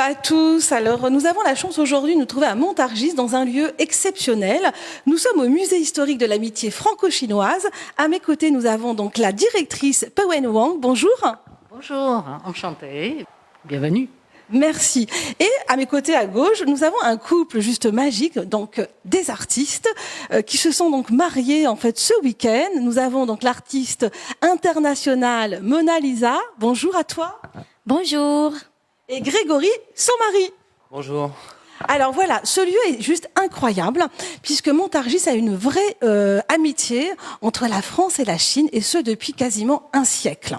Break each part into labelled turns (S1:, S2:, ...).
S1: à tous. Alors, nous avons la chance aujourd'hui de nous trouver à Montargis dans un lieu exceptionnel. Nous sommes au musée historique de l'amitié franco-chinoise. À mes côtés, nous avons donc la directrice Pewen Wang. Bonjour.
S2: Bonjour, enchantée. Bienvenue.
S1: Merci. Et à mes côtés à gauche, nous avons un couple juste magique, donc des artistes qui se sont donc mariés en fait ce week-end. Nous avons donc l'artiste internationale Mona Lisa. Bonjour à toi.
S3: Bonjour.
S1: Et Grégory, son mari.
S4: Bonjour.
S1: Alors voilà, ce lieu est juste incroyable puisque Montargis a une vraie amitié entre la France et la Chine et ce depuis quasiment un siècle.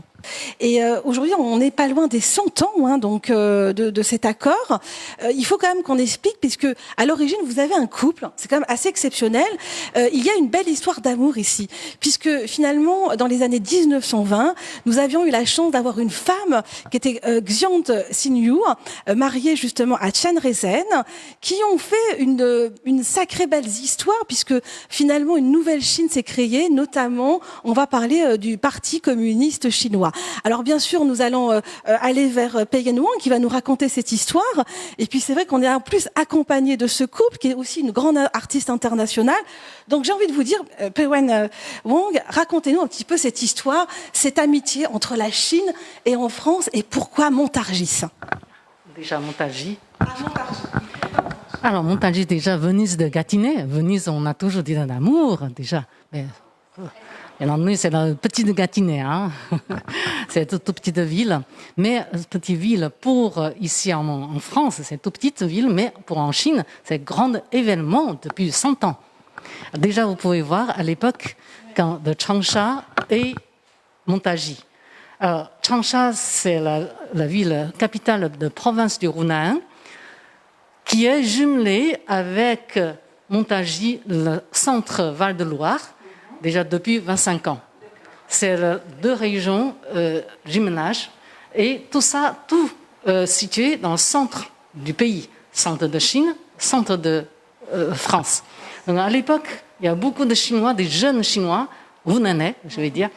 S1: Et aujourd'hui, on n'est pas loin des 100 ans donc de cet accord. Il faut quand même qu'on explique, puisque à l'origine, vous avez un couple, c'est quand même assez exceptionnel. Il y a une belle histoire d'amour ici, puisque finalement, dans les années 1920, nous avions eu la chance d'avoir une femme qui était Xian Xinyu, mariée justement à Chen Rezhen, qui ont fait une sacrée belle histoire, puisque finalement, une nouvelle Chine s'est créée, notamment, on va parler du Parti communiste chinois. Alors bien sûr, nous allons aller vers Pewen Wang qui va nous raconter cette histoire. Et puis c'est vrai qu'on est en plus accompagné de ce couple qui est aussi une grande artiste internationale. Donc j'ai envie de vous dire, Pewen Wang, racontez-nous un petit peu cette histoire, cette amitié entre la Chine et en France et pourquoi Montargis.
S2: Déjà Montargis.
S1: Montargis.
S2: Alors Montargis, déjà Venise de Gâtinais. Venise, on a toujours dit d'amour déjà. Mais c'est la petite Gâtinais, hein. C'est une toute petite ville. Mais petite ville pour ici en France, c'est une toute petite ville, mais pour en Chine, c'est un grand événement depuis 100 ans. Déjà, vous pouvez voir à l'époque de Changsha et Montargis. Alors, Changsha, c'est la ville capitale de province du Hunan, qui est jumelée avec Montargis, le centre Val-de-Loire, déjà depuis 25 ans. C'est deux régions jumelage et tout ça, situé dans le centre du pays, centre de Chine, centre de France. Donc à l'époque, il y a beaucoup de Chinois, des jeunes Chinois, Hunanais, je vais dire,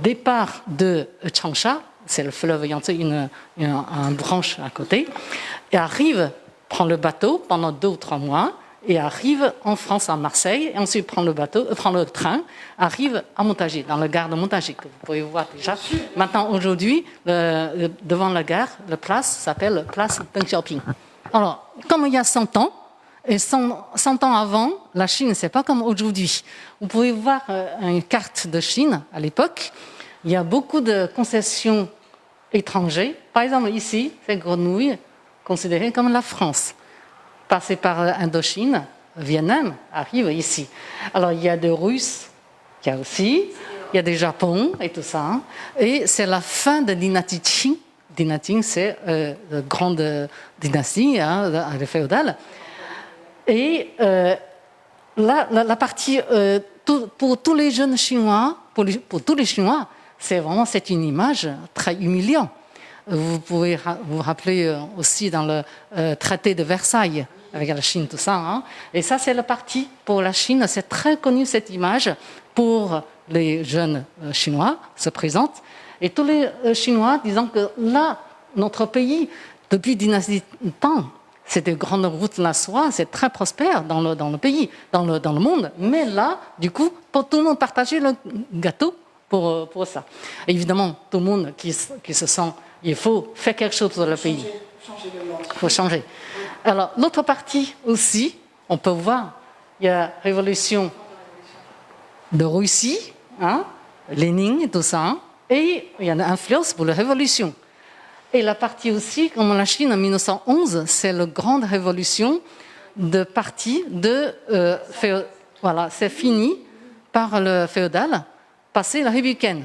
S2: départ de Changsha, c'est le fleuve Yangtze, une branche à côté, et arrive, prend le bateau pendant 2 ou 3 mois, et arrive en France, à Marseille, et ensuite prend le train, arrive à Montargis, dans la gare de Montargis, que vous pouvez voir déjà. Maintenant, aujourd'hui, devant la gare, la place s'appelle place Deng Xiaoping. Alors, comme il y a 100 ans, et 100 ans avant, la Chine, c'est pas comme aujourd'hui. Vous pouvez voir une carte de Chine, à l'époque, il y a beaucoup de concessions étrangères. Par exemple, ici, c'est Grenouille, considérée comme la France. Passé par Indochine, Vietnam, arrive ici. Alors, il y a des Russes, il y a des Japon et tout ça. Et c'est la fin de dynastie Qing. Dynastie Qing, c'est la grande dynastie féodale. Et la partie, pour tous les jeunes Chinois, pour tous les Chinois, c'est une image très humiliante. Vous pouvez vous rappeler aussi dans le traité de Versailles, avec la Chine, tout ça. Hein. Et ça, c'est la partie pour la Chine. C'est très connu, cette image, pour les jeunes Chinois, se présente. Et tous les Chinois disant que là, notre pays, depuis dynastie de temps, c'est des grandes routes de la soie, c'est très prospère dans le pays, dans le monde. Mais là, du coup, pour tout le monde partager le gâteau pour ça. Et évidemment, tout le monde qui se sent, il faut faire quelque chose pour le pays. Il faut changer. Alors, l'autre partie aussi, on peut voir, il y a la révolution de Russie, hein, Lénine et tout ça, hein, et il y a une influence pour la révolution. Et la partie aussi, comme la Chine en 1911, c'est la grande révolution de parti voilà, c'est fini par le féodal, passé la républicaine.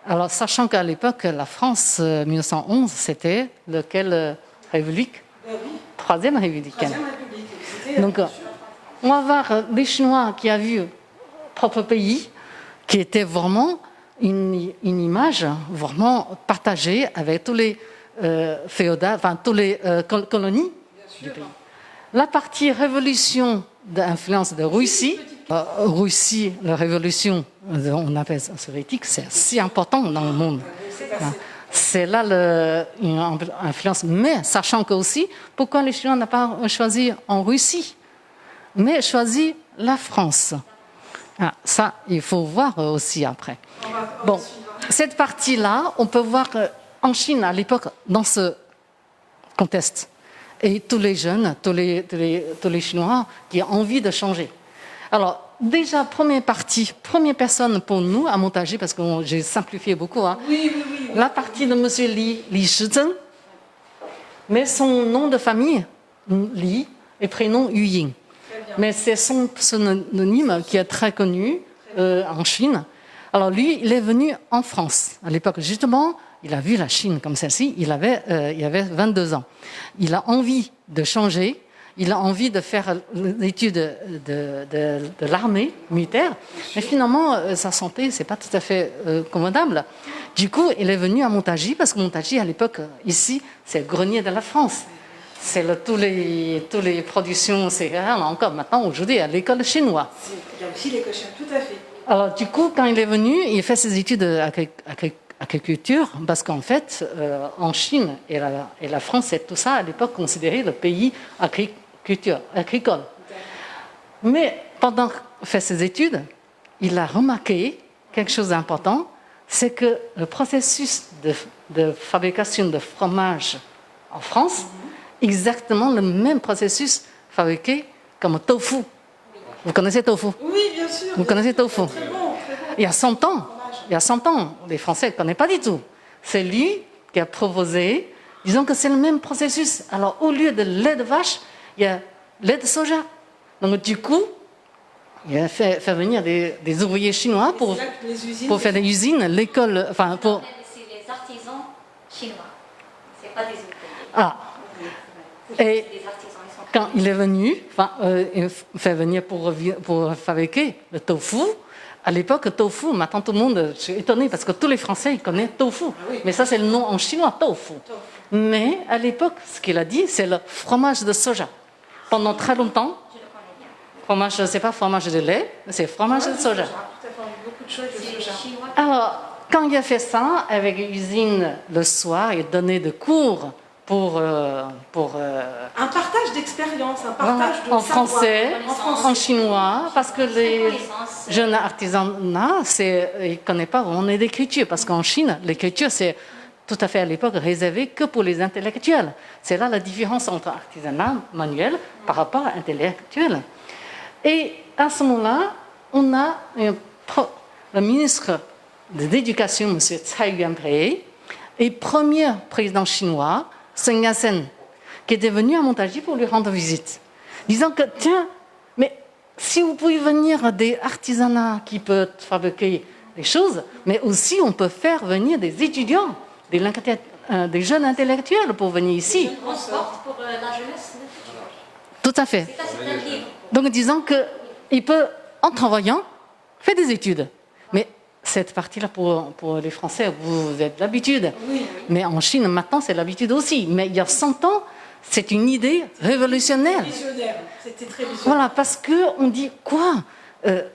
S2: Alors, sachant qu'à l'époque, la France, 1911, c'était laquelle république? Troisième républicaine. Donc, on va voir les Chinois qui ont vu propre pays, qui était vraiment une image vraiment partagée avec tous les féodats, enfin tous les colonies du pays. La partie révolution d'influence de Russie, la révolution, on appelle ça soviétique, c'est si important dans le monde. c'est là une influence. Mais sachant que aussi, pourquoi les Chinois n'ont pas choisi en Russie, mais choisi la France? Ça, il faut voir aussi après. Bon, cette partie-là, on peut voir en Chine à l'époque, dans ce contexte, et tous les jeunes, tous les Chinois qui ont envie de changer. Alors, déjà, première personne pour nous à Montargis, parce que j'ai simplifié beaucoup, hein.
S1: Oui.
S2: La partie de M. Li Shizhen, mais son nom de famille, Li, et prénom Yu Ying. Mais c'est son pseudonyme qui est très connu en Chine. Alors lui, il est venu en France. À l'époque, justement, il a vu la Chine comme celle-ci, il avait 22 ans. Il a envie de changer, il a envie de faire l'étude de l'armée militaire, mais finalement, sa santé, c'est pas tout à fait convenable. Du coup, il est venu à Montargis, parce que Montargis, à l'époque, ici, c'est le grenier de la France. C'est tous les productions céréales, encore maintenant, aujourd'hui, à l'école chinoise.
S1: Il y a aussi l'école chinoise, tout à fait.
S2: Alors, du coup, quand il est venu, il fait ses études d'agriculture, parce qu'en fait, en Chine et la France, c'est tout ça, à l'époque, considéré le pays agricole. Mais pendant qu'il fait ses études, il a remarqué quelque chose d'important, c'est que le processus de fabrication de fromage en France, exactement le même processus fabriqué comme tofu. Vous connaissez tofu?
S1: Oui, bien sûr.
S2: Vous connaissez tofu?
S1: Très bon.
S2: Il y a 100 ans, les Français ne connaissent pas du tout. C'est lui qui a proposé, disons que c'est le même processus. Alors, au lieu de lait de vache, il y a lait de soja. Donc, du coup, il a fait venir des ouvriers chinois pour faire des usines, l'école, enfin, pour...
S3: C'est les artisans chinois, c'est pas des ouvriers.
S2: Ah. Et quand il est venu, il fait venir pour fabriquer le tofu. À l'époque, tofu, maintenant tout le monde, je suis étonnée parce que tous les Français ils connaissent tofu. Mais ça, c'est le nom en chinois, tofu. Mais à l'époque, ce qu'il a dit, c'est le fromage de soja. Pendant très longtemps, fromage, c'est pas fromage de lait, c'est fromage de soja. Alors, quand il a fait ça, avec l'usine le soir, il donnait des cours pour
S1: un partage d'expérience, un partage de
S2: en
S1: savoir.
S2: français, en chinois, parce que les jeunes artisans, ils ne connaissent pas vraiment l'écriture, parce qu'en Chine, l'écriture, c'est tout à fait à l'époque réservé que pour les intellectuels. C'est là la différence entre artisanat manuel par rapport à intellectuel. Et à ce moment-là, on a le ministre de l'Éducation, M. Tsai Ing-wen, et premier président chinois, Sun Yat-sen, qui était venu à Montargis pour lui rendre visite, disant que, tiens, mais si vous pouvez venir des artisanats qui peuvent fabriquer des choses, mais aussi on peut faire venir des étudiants, des jeunes intellectuels pour venir ici.
S3: On se porte pour la jeunesse du futur.
S2: Tout à fait.
S3: C'est un livre.
S2: Donc disant qu'il peut, en travaillant, faire des études. Mais cette partie-là, pour les Français, vous avez l'habitude.
S1: Oui.
S2: Mais en Chine, maintenant, c'est l'habitude aussi. Mais il y a 100 ans, c'est une idée révolutionnaire.
S1: Visionnaire, c'était très visionnaire.
S2: Voilà, parce qu'on dit quoi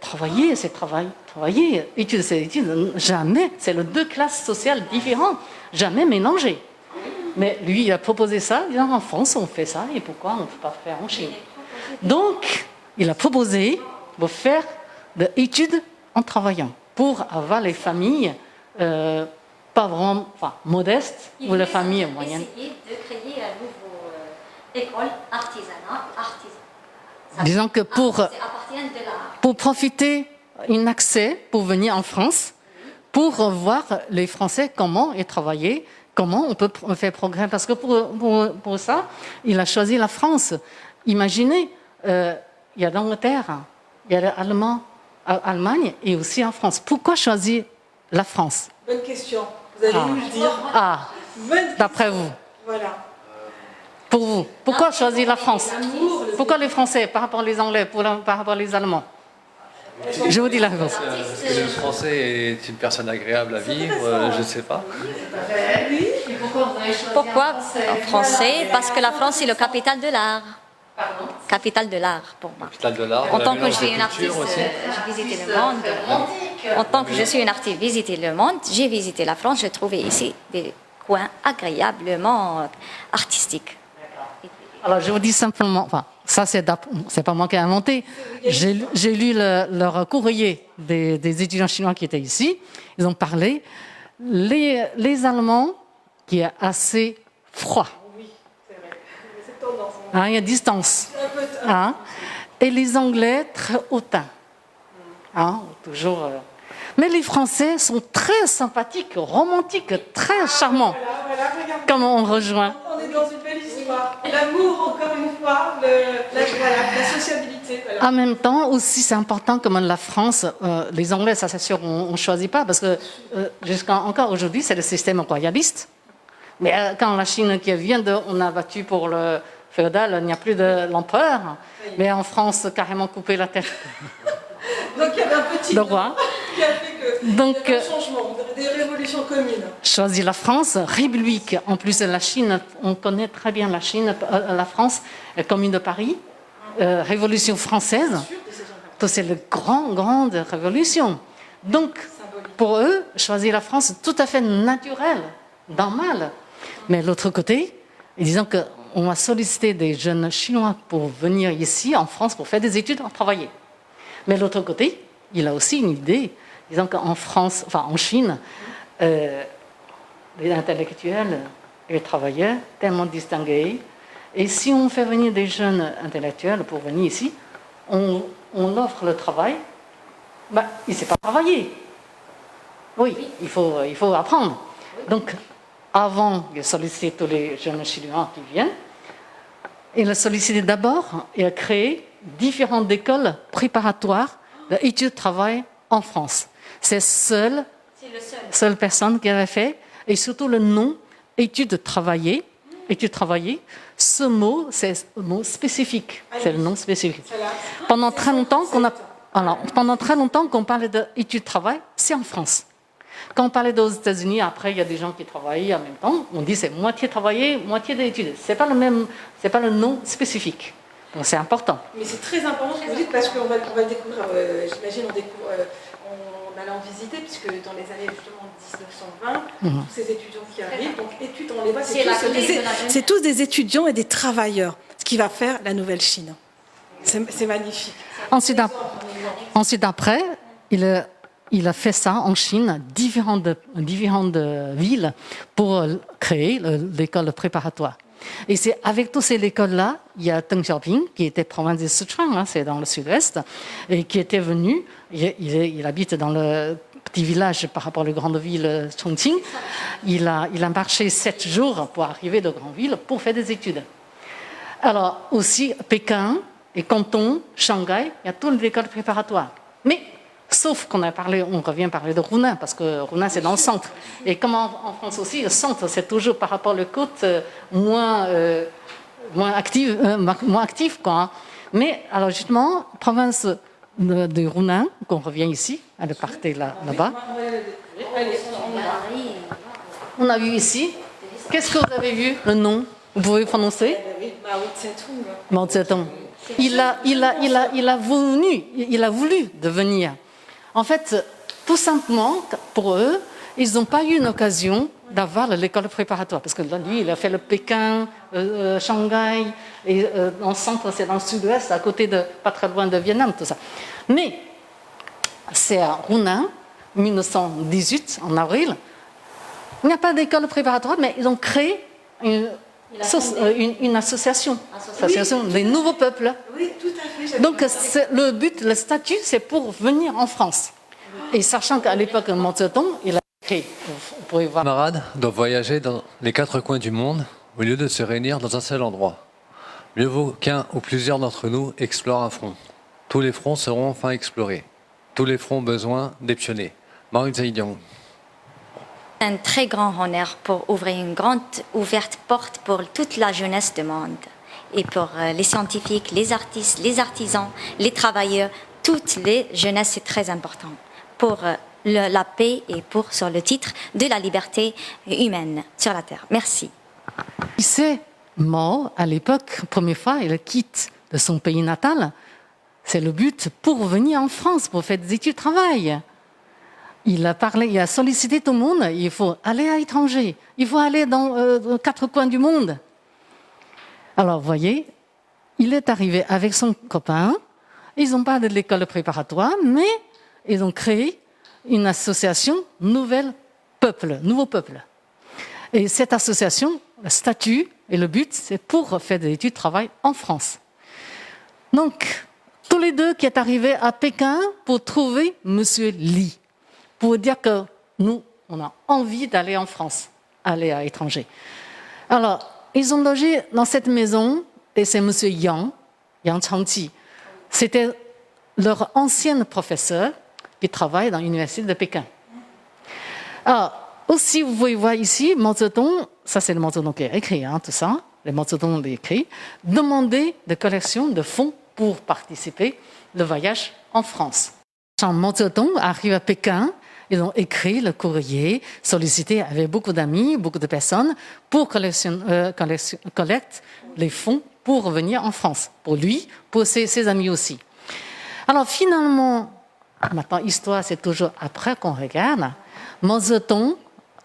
S2: travailler, c'est travailler. Études, c'est études. Jamais. C'est les deux classes sociales différentes. Jamais mélangées. Mais lui, il a proposé ça, disant en France, on fait ça, et pourquoi on ne peut pas faire en Chine? Donc, il a proposé de faire des études en travaillant, pour avoir les familles pas vraiment modestes, ou les familles moyennes.
S3: Essayer de créer un nouveau école artisanat.
S2: Disons que pour profiter d'un accès pour venir en France, pour voir les Français comment ils travaillaient, comment on peut faire progrès. Parce que pour ça, il a choisi la France. Imaginez, il y a l'Angleterre, il y a l'Allemagne et aussi en France. Pourquoi choisir la France?
S1: Bonne question. Vous allez nous le dire.
S2: D'après vous.
S1: Voilà.
S2: Pour vous, pourquoi choisir la France? Pourquoi les Français par rapport aux Anglais, par rapport aux Allemands? Je vous dis la réponse.
S4: Parce que le français est une personne agréable à vivre, je ne sais pas.
S3: Pourquoi en français? Parce que la France est le capital de l'art. Capitale de l'art pour moi.
S4: Capitale de l'art,
S3: En
S4: de la
S3: tant que je
S4: mélange
S3: suis
S4: des
S3: une artiste,
S4: cultures aussi.
S3: j'ai visité le monde. En tant que je suis une artiste, visiter le monde, j'ai visité la France, j'ai trouvé ici des coin agréablement artistique.
S2: Alors, je vous dis simplement, enfin, ça, c'est pas moi qui ai inventé. J'ai lu leur courrier des étudiants chinois qui étaient ici. Ils ont parlé. Les Allemands, qui est assez froid.
S1: Oui, c'est vrai. C'est tendance.
S2: Hein, il y a distance. Hein, et les Anglais, très hautains. Hein, toujours. Mais les Français sont très sympathiques, romantiques, très charmants.
S1: Voilà, regarde.
S2: Comment on rejoint.
S1: On est dans une belle histoire. L'amour, encore une fois, la sociabilité. Voilà.
S2: En même temps, aussi, c'est important comme la France, les Anglais, ça c'est sûr, on ne choisit pas, parce que encore aujourd'hui, c'est le système royaliste. Mais quand la Chine qui vient on a battu pour le féodal, il n'y a plus de l'empereur. Mais en France, carrément coupé la tête.
S1: Donc il y avait un petit
S2: Le roi.
S1: qui a fait que
S2: Donc,
S1: il y avait un changement, des révolutions communes.
S2: Choisit la France, république. En plus de la Chine, on connaît très bien la Chine, la France, la Commune de Paris, Révolution française. C'est la grande révolution. Donc, pour eux, choisir la France, c'est tout à fait naturel, normal. Mais de l'autre côté, disons qu'on a sollicité des jeunes Chinois pour venir ici, en France, pour faire des études, pour travailler. Mais de l'autre côté, il a aussi une idée, disons qu'en France, enfin en Chine, les intellectuels et les travailleurs, tellement distingués, et si on fait venir des jeunes intellectuels pour venir ici, on offre le travail, ben, il ne sait pas travailler. Oui, il faut apprendre. Donc, avant de solliciter tous les jeunes Chinois qui viennent, il a sollicité d'abord et a créé différentes écoles préparatoires d'études de travail en France. C'est la seule personne qui avait fait, et surtout le nom études de travailler. Études travailler, ce mot, c'est un mot spécifique. C'est le nom spécifique. Pendant très longtemps qu'on parlait d'études de travail, c'est en France. Quand on parlait aux États-Unis, après, il y a des gens qui travaillent en même temps. On dit c'est moitié travailler, moitié d'études. C'est pas le nom spécifique. Donc c'est important.
S1: Mais c'est très important ce que vous dites parce qu'on va le découvrir. J'imagine en allant visiter, puisque dans les années justement 1920, tous ces étudiants qui arrivent, donc études, on les voit, c'est tous des étudiants et des travailleurs. Ce qui va faire la nouvelle Chine. C'est magnifique.
S2: Ensuite après, il a fait ça en Chine, différentes villes, pour créer l'école préparatoire. Et c'est avec toutes ces écoles-là, il y a Deng Xiaoping, qui était province de Sichuan, hein, c'est dans le sud-ouest, et qui était venu, il habite dans le petit village par rapport à la grande ville Chongqing. Il a marché 7 jours pour arriver de grande ville pour faire des études. Alors aussi, Pékin et Canton, Shanghai, il y a toutes les écoles préparatoires. Mais sauf qu'on revient parler de Hunan, parce que Hunan c'est dans le centre. Et comme en France aussi, le centre c'est toujours par rapport aux côtes moins actif quoi. Hein. Mais alors justement, province de Hunan, qu'on revient ici, elle partait là-bas. On a vu ici. Qu'est-ce que vous avez vu, le nom? Vous pouvez prononcer? Mao Zedong. Il a voulu devenir. En fait, tout simplement, pour eux, ils n'ont pas eu une occasion d'avoir l'école préparatoire. Parce que lui, il a fait le Pékin, Shanghai, et dans le centre, c'est dans le sud-ouest, à côté pas très loin de Vietnam, tout ça. Mais c'est à Hunan, 1918, en avril. Il n'y a pas d'école préparatoire, mais ils ont créé une association, des nouveaux peuples.
S1: Oui, tout à fait.
S2: Donc le but, le statut, c'est pour venir en France. Et sachant qu'à l'époque, Mao Zedong, il a créé. Vous pouvez voir.
S4: Les camarades doivent voyager dans les 4 coins du monde au lieu de se réunir dans un seul endroit. Mieux vaut qu'un ou plusieurs d'entre nous explorent un front. Tous les fronts seront enfin explorés. Tous les fronts ont besoin des pionniers. Mao Zedong.
S3: Un très grand honneur pour ouvrir une grande ouverte porte pour toute la jeunesse du monde et pour les scientifiques, les artistes, les artisans, les travailleurs, toutes les jeunesses, c'est très important pour la paix et sur le titre de la liberté humaine sur la Terre. Merci.
S2: C'est Mao, à l'époque, première fois, il quitte de son pays natal. C'est le but pour venir en France, pour faire des études de travail. il a parlé, il a sollicité tout le monde, il faut aller à l'étranger, il faut aller dans 4 coins du monde. Alors, vous voyez, il est arrivé avec son copain, ils n'ont pas de l'école préparatoire, mais ils ont créé une association Nouveau Peuple. Et cette association, le statut et le but, c'est pour faire des études de travail en France. Donc, tous les deux qui sont arrivés à Pékin pour trouver M. Li, pour dire que nous, on a envie d'aller en France, aller à l'étranger. Alors, ils ont logé dans cette maison, et c'est M. Yang Changqi. C'était leur ancien professeur qui travaille dans l'université de Pékin. Alors, aussi, vous pouvez voir ici, Mao Zedong, ça c'est le Mao Zedong qui a écrit, tout ça, le Mao Zedong l'a écrit, demander des collections de fonds pour participer au voyage en France. Quand Mao Zedong arrive à Pékin, ils ont écrit le courrier, sollicité avec beaucoup d'amis, beaucoup de personnes, pour collecter les fonds pour revenir en France, pour lui, pour ses amis aussi. Alors finalement, maintenant, l'histoire, c'est toujours après qu'on regarde, Mao Zedong,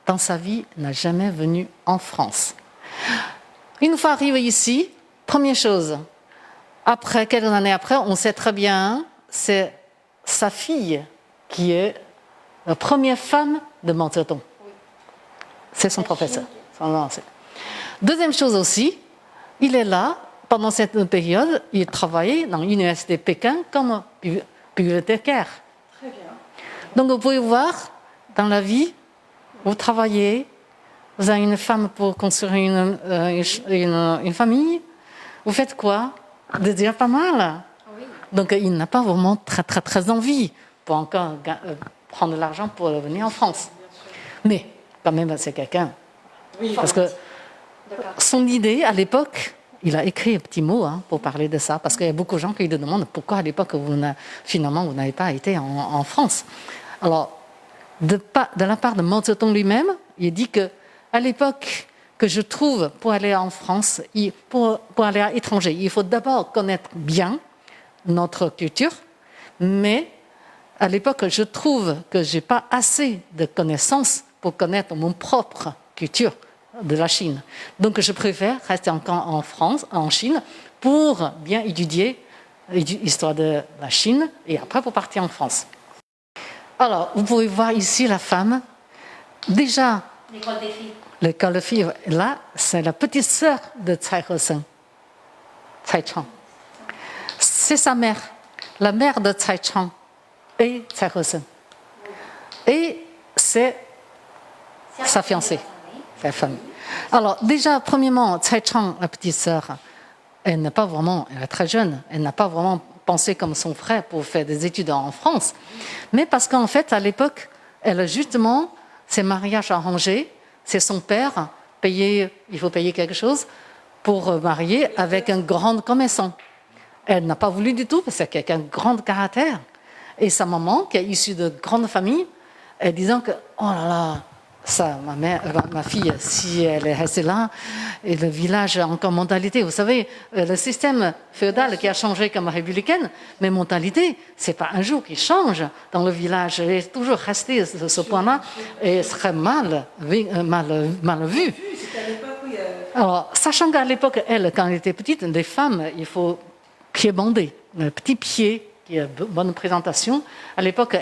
S2: dans sa vie, n'a jamais venu en France. Une fois arrivé ici, première chose, après, quelques années après, on sait très bien, c'est sa fille qui est la première femme de Mao Zedong. C'est son professeur. Deuxième chose aussi, il est là, pendant cette période, il travaillait dans l'université de Pékin comme bibliothécaire. Très bien. Donc vous pouvez voir, dans la vie, vous travaillez, vous avez une femme pour construire une famille, vous faites quoi? Déjà pas mal. Oui. Donc il n'a pas vraiment très envie pour encore prendre de l'argent pour venir en France. Mais quand même, c'est quelqu'un. Oui, parce que son idée, à l'époque, il a écrit un petit mot pour parler de ça, parce qu'il y a beaucoup de gens qui lui demandent pourquoi à l'époque, finalement, vous n'avez pas été en France. Alors, de la part de Mao Zedong lui-même, il dit qu'à l'époque que je trouve pour aller en France, pour aller à l'étranger, il faut d'abord connaître bien notre culture, mais à l'époque, je trouve que je n'ai pas assez de connaissances pour connaître mon propre culture de la Chine. Donc, je préfère rester encore en France, en Chine, pour bien étudier l'histoire de la Chine et après pour partir en France. Alors, vous pouvez voir ici la femme. Déjà, l'école des filles, là, c'est la petite sœur de Tsai He-sen, Tsai Chang. C'est sa mère, la mère de Tsai Chang et Tsai He-sen. Et c'est sa fiancée, sa femme. Alors, déjà, premièrement, Tsai Chang, la petite sœur, elle n'est pas vraiment, elle est très jeune, elle n'a pas vraiment pensé comme son frère pour faire des études en France, mais parce qu'en fait, à l'époque, elle a justement ses mariages arrangés, c'est son père, il faut payer quelque chose pour marier avec un grand commerçant. Elle n'a pas voulu du tout, parce que c'est quelqu'un de grand caractère. Et sa maman, qui est issue de grande famille, elle disant que, oh là là, ça, ma fille, si elle est restée là, et le village a encore mentalité. Vous savez, le système féodal qui a changé comme républicaine, mais mentalité, c'est pas un jour qui change dans le village. Elle est toujours restée à ce point-là et serait mal vu. Alors, sachant qu'à l'époque, elle, quand elle était petite, les femmes, il faut pied bandé, le petit pied qui a bonne présentation. À l'époque,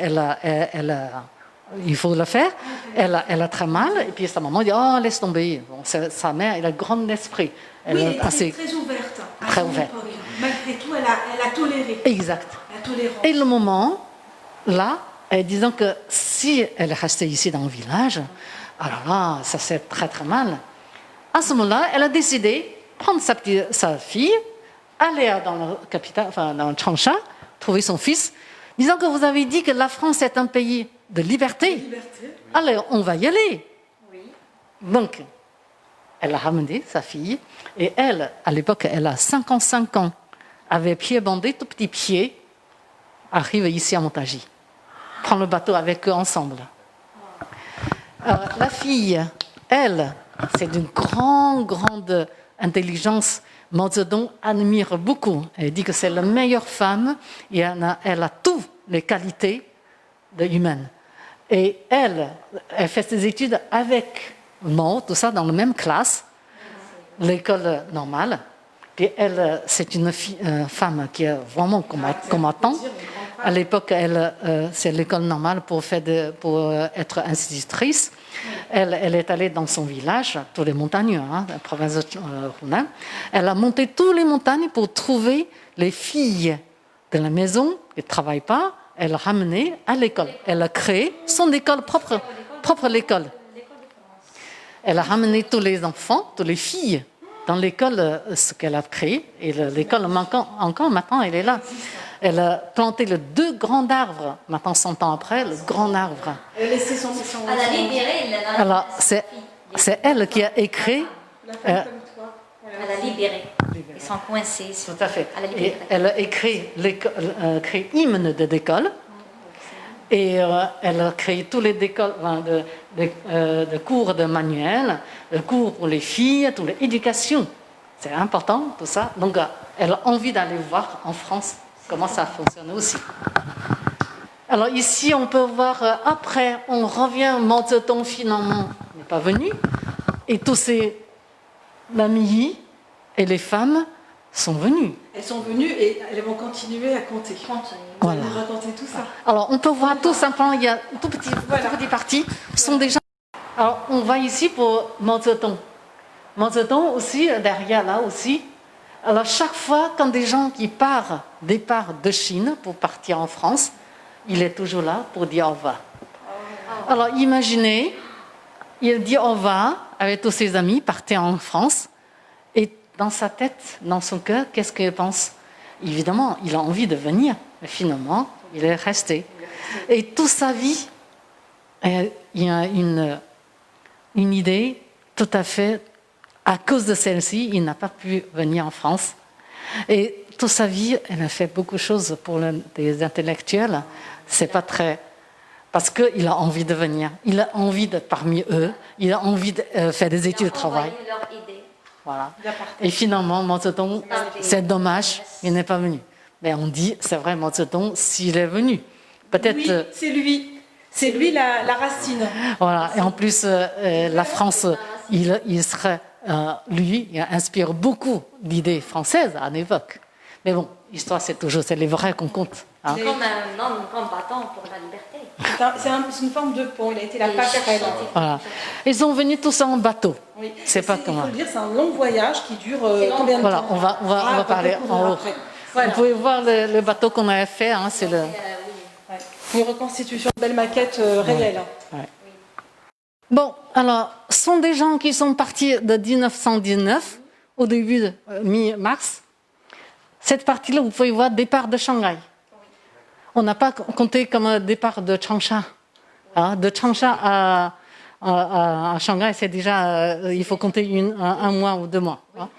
S2: il faut le faire. Elle a très mal. Et puis sa maman dit, oh, laisse tomber. Bon, sa mère, elle a grand esprit.
S1: Elle est assez très ouverte.
S2: Très ouverte.
S1: Malgré tout, elle a toléré.
S2: Exact. Et le moment, là, elle disant que si elle est restée ici dans le village, alors là, ça c'est très très mal. À ce moment-là, elle a décidé de prendre sa fille, aller dans la capitale, enfin dans Changsha, trouver son fils, disant que vous avez dit que la France est un pays de liberté. Allez, on va y aller. Oui. Donc, elle a ramené sa fille, et elle, à l'époque, elle a 55 ans, avait pied bandé, tout petit pied, arrive ici à Montargis. Prend le bateau avec eux ensemble. La fille, elle, c'est d'une grande intelligence. Mao Zedong admire beaucoup. Elle dit que c'est la meilleure femme et elle a toutes les qualités humaines. Et elle fait ses études avec moi, tout ça, dans la même classe, l'école normale. Puis elle, c'est une femme qui est vraiment combattante. À l'époque, c'est l'école normale pour être institutrice. Elle est allée dans son village, tous les montagnes, la province de Hunan. Elle a monté toutes les montagnes pour trouver les filles de la maison qui ne travaillent pas. Elle a ramené à l'école. Elle a créé son école propre l'école. Elle a ramené tous les enfants, toutes les filles dans l'école, ce qu'elle a créé. Et l'école manquant encore, maintenant, elle est là. Elle a planté les 2 grands arbres, maintenant 100 ans après, le grand arbre.
S3: Elle a libéré.
S2: Alors, c'est elle qui a écrit.
S3: Elle a libéré. Ils sont coincés.
S2: Tout à fait. Et elle a écrit créé l'hymne de l'école. Et elle a créé tous les de cours de manuel, de cours pour les filles, toute l'éducation. C'est important, tout ça. Donc, elle a envie d'aller voir en France comment ça fonctionne aussi. Alors ici, on peut voir, après, on revient, Mao Zedong finalement n'est pas venu. Et tous ces mamies et les femmes sont venues.
S1: Elles sont venues et elles vont continuer à compter.
S2: Voilà.
S1: On va raconter tout ça.
S2: Alors, on peut voir tout simplement, il y a tout petit partie, sont déjà... Alors, on va ici pour Mao Zedong. Mao Zedong aussi, derrière là aussi. Alors, chaque fois, quand des gens qui départent de Chine pour partir en France, il est toujours là pour dire au revoir. Alors, imaginez, il dit au revoir avec tous ses amis, partez en France, et dans sa tête, dans son cœur, qu'est-ce qu'il pense? Évidemment, il a envie de venir, mais finalement, il est resté. Et toute sa vie, il y a une idée tout à fait, à cause de celle-ci, il n'a pas pu venir en France. Et toute sa vie, elle a fait beaucoup de choses pour les intellectuels. C'est pas très... Parce qu'il a envie de venir. Il a envie d'être parmi eux. Il a envie de faire des études de travail. Voilà. Et finalement, Mao Zedong, c'est dommage, il n'est pas venu. Mais on dit, c'est vrai, Mao Zedong, s'il est venu. Peut-être...
S1: Oui, c'est lui. C'est lui la racine.
S2: Voilà. Et en plus, la France, il serait... lui, il inspire beaucoup d'idées françaises à l'époque. Mais bon, l'histoire, c'est les vrais qu'on compte. Hein.
S3: C'est comme un homme combattant pour la liberté.
S1: C'est une forme de pont. Il a été la passerelle.
S2: Voilà. Ils sont venus tous en bateau.
S1: Oui.
S2: C'est pas comment.
S1: Il faut dire, c'est un long voyage qui dure combien de
S2: voilà,
S1: temps?
S2: on va parler en haut. Voilà. Vous pouvez voir le bateau qu'on avait fait. Hein, c'est le...
S1: Une reconstitution, de belle maquette réelle.
S2: Ouais. Bon, alors, ce sont des gens qui sont partis de 1919, au début de mi-mars. Cette partie-là, vous pouvez voir départ de Shanghai. On n'a pas compté comme un départ de Changsha. Hein, de Changsha à Shanghai, c'est déjà, il faut compter un mois ou 2 mois. Hein.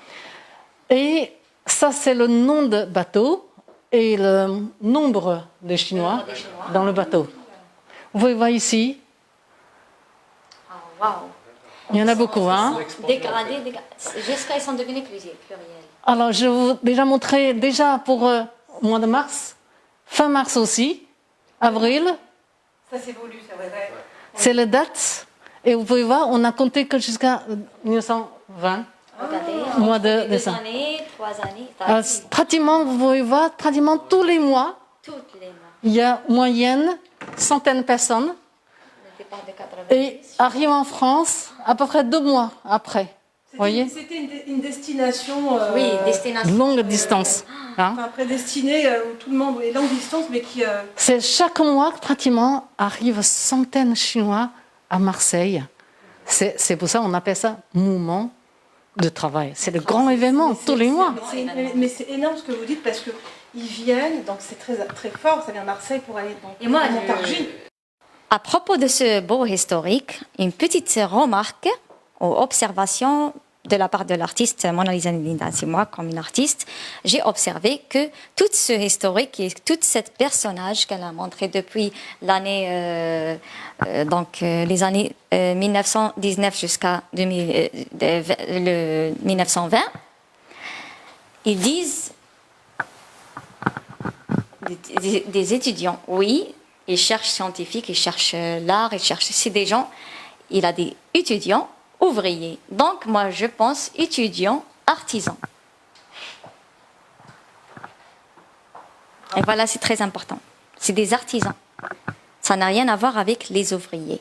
S2: Et ça, c'est le nom de bateau et le nombre de Chinois dans le bateau. Vous pouvez voir ici.
S3: Wow.
S2: Il y en a beaucoup, hein?
S3: Dégradés, jusqu'à ils sont devenus pluriels.
S2: Alors, je vous ai déjà montré, pour le mois de mars, fin mars aussi, avril.
S1: Ça s'évolue, c'est vrai.
S2: C'est la date. Et vous pouvez voir, on n'a compté que jusqu'à 1920.
S3: Regardez,
S2: Mois de
S3: 2
S2: décembre.
S3: années, 3 années.
S2: Pratiquement, vous pouvez voir, pratiquement tous les mois,
S3: Toutes les mois.
S2: il y a moyenne centaines de personnes.
S3: Le départ de 90.
S2: Et arrivent en France à peu près 2 mois après. Voyez,
S1: C'était une destination.
S3: Oui, destination.
S2: longue distance. Hein.
S1: Enfin, prédestinée où tout le monde est longue distance, mais qui.
S2: C'est chaque mois que pratiquement arrivent centaines de Chinois à Marseille. C'est pour ça qu'on appelle ça mouvement de travail. C'est le grand événement tous les mois.
S1: Mais c'est énorme ce que vous dites parce que ils viennent, donc c'est très très fort. Ça vient de Marseille pour aller dans.
S3: Et moi,
S1: à Montargis.
S3: À propos de ce beau historique, une petite remarque ou observation de la part de l'artiste Mona Lisa Linda. C'est moi, comme une artiste, j'ai observé que tout ce historique et tout ce personnage qu'elle a montré depuis l'année, les années 1919 jusqu'à 1920, ils disent des étudiants, oui, ils cherchent scientifique, ils cherchent l'art, c'est des gens, il a des étudiants, ouvriers. Donc, moi, je pense étudiants, artisans. Et voilà, c'est très important. C'est des artisans. Ça n'a rien à voir avec les ouvriers.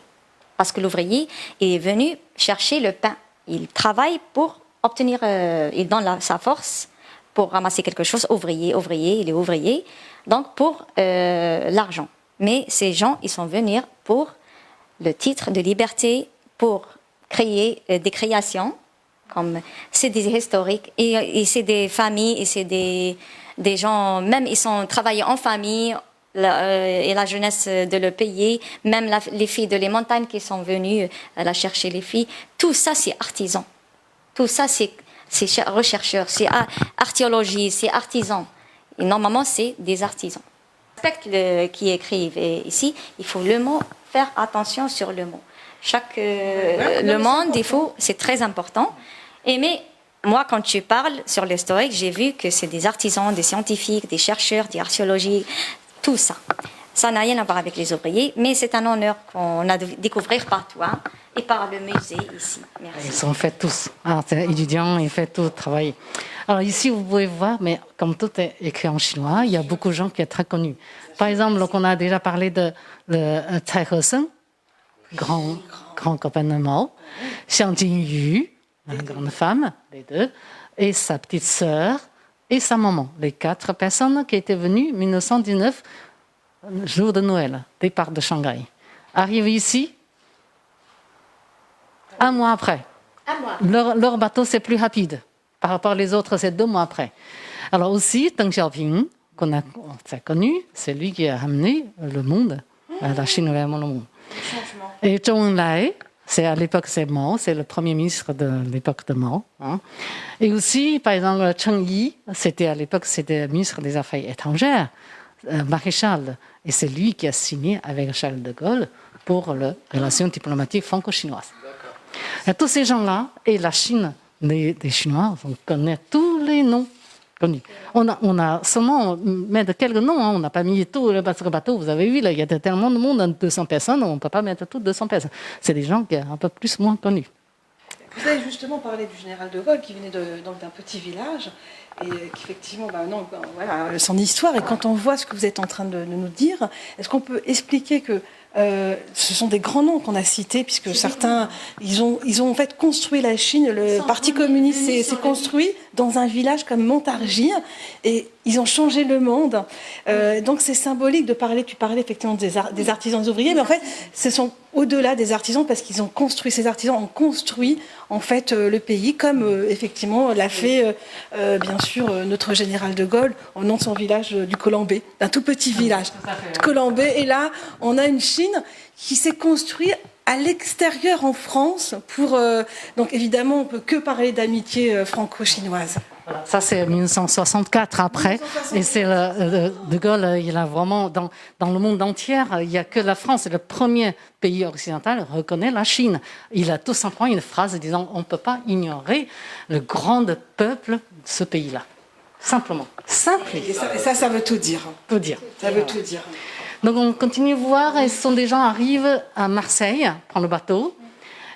S3: Parce que l'ouvrier est venu chercher le pain. Il travaille pour obtenir, il donne sa force pour ramasser quelque chose. Ouvrier, il est ouvrier. Donc, pour l'argent. Mais ces gens, ils sont venus pour le titre de liberté, pour créer des créations, comme c'est des historiques, et c'est des familles, et c'est des gens, même ils sont travaillés en famille, et la jeunesse de le payer, même les filles de les montagnes qui sont venues la chercher les filles, tout ça c'est artisan, tout ça c'est rechercheurs, c'est archéologie, c'est artisan. Et normalement c'est des artisans. L'aspect qui écrivent ici, il faut le mot, faire attention sur le mot. Le monde, c'est très important. Mais moi, quand tu parles sur l'historique, j'ai vu que c'est des artisans, des scientifiques, des chercheurs, des archéologies, tout ça. Ça n'a rien à voir avec les ouvriers, mais c'est un honneur qu'on a de découvrir par toi et par le musée ici. Merci.
S2: Ils sont faits tous. C'est étudiants, ils font tout le travail. Alors ici, vous pouvez voir, mais comme tout est écrit en chinois, il y a beaucoup de gens qui sont très connus. Par exemple, on a déjà parlé de Tsai He-seng, grand copain de Mao, Xiang Jingyu, une grande femme, les deux, et sa petite sœur et sa maman. Les 4 personnes qui étaient venues en 1919, jour de Noël, départ de Shanghai. Arrivent ici, un mois après. Leur bateau, c'est plus rapide. Par rapport aux autres, c'est 2 mois après. Alors aussi, Deng Xiaoping, qu'on a connu, c'est lui qui a ramené le monde, la Chine vers le monde. Et Zhou Enlai, à l'époque, c'est Mao, c'est le premier ministre de l'époque de Mao. Hein. Et aussi, par exemple, Cheng Yi, à l'époque, c'était le ministre des Affaires étrangères, maréchal. Et c'est lui qui a signé avec Charles de Gaulle pour les relations diplomatiques franco-chinoises. Et tous ces gens-là, et la Chine, des Chinois, on connaît tous les noms connus. On a seulement mis quelques noms, hein. On n'a pas mis tout le bateau. Vous avez vu, là, il y a tellement de monde, 200 personnes, on ne peut pas mettre toutes 200 personnes. C'est des gens qui sont un peu plus moins connus.
S1: Vous avez justement parlé du général de Gaulle qui venait donc d'un petit village et qu'effectivement, voilà, son histoire. Et quand on voit ce que vous êtes en train de nous dire, est-ce qu'on peut expliquer que ce sont des grands noms qu'on a cités, puisque certains, ils ont en fait construit la Chine, le Parti communiste s'est construit dans un village comme Montargis, et ils ont changé le monde. Donc c'est symbolique de parler, tu parlais effectivement des artisans ouvriers, mais en fait, ce sont au-delà des artisans, parce qu'ils ont construit, ces artisans ont construit en fait le pays, comme effectivement l'a fait bien sûr notre général de Gaulle, au nom de son village du Colambé, d'un tout petit village de Colambé. Et là, on a une Chine qui s'est construite à l'extérieur en France pour donc évidemment on peut que parler d'amitié franco-chinoise.
S2: Voilà, ça c'est 1964 après, et c'est de Gaulle, il a vraiment dans le monde entier, il n'y a que la France, c'est le premier pays occidental reconnaît la Chine. Il a tout simplement une phrase disant on ne peut pas ignorer le grand peuple de ce pays-là. Simplement, simple.
S1: Et ça veut tout dire.
S2: Tout dire.
S1: Ça veut tout dire.
S2: Donc on continue à voir, et ce sont des gens qui arrivent à Marseille, prendre le bateau,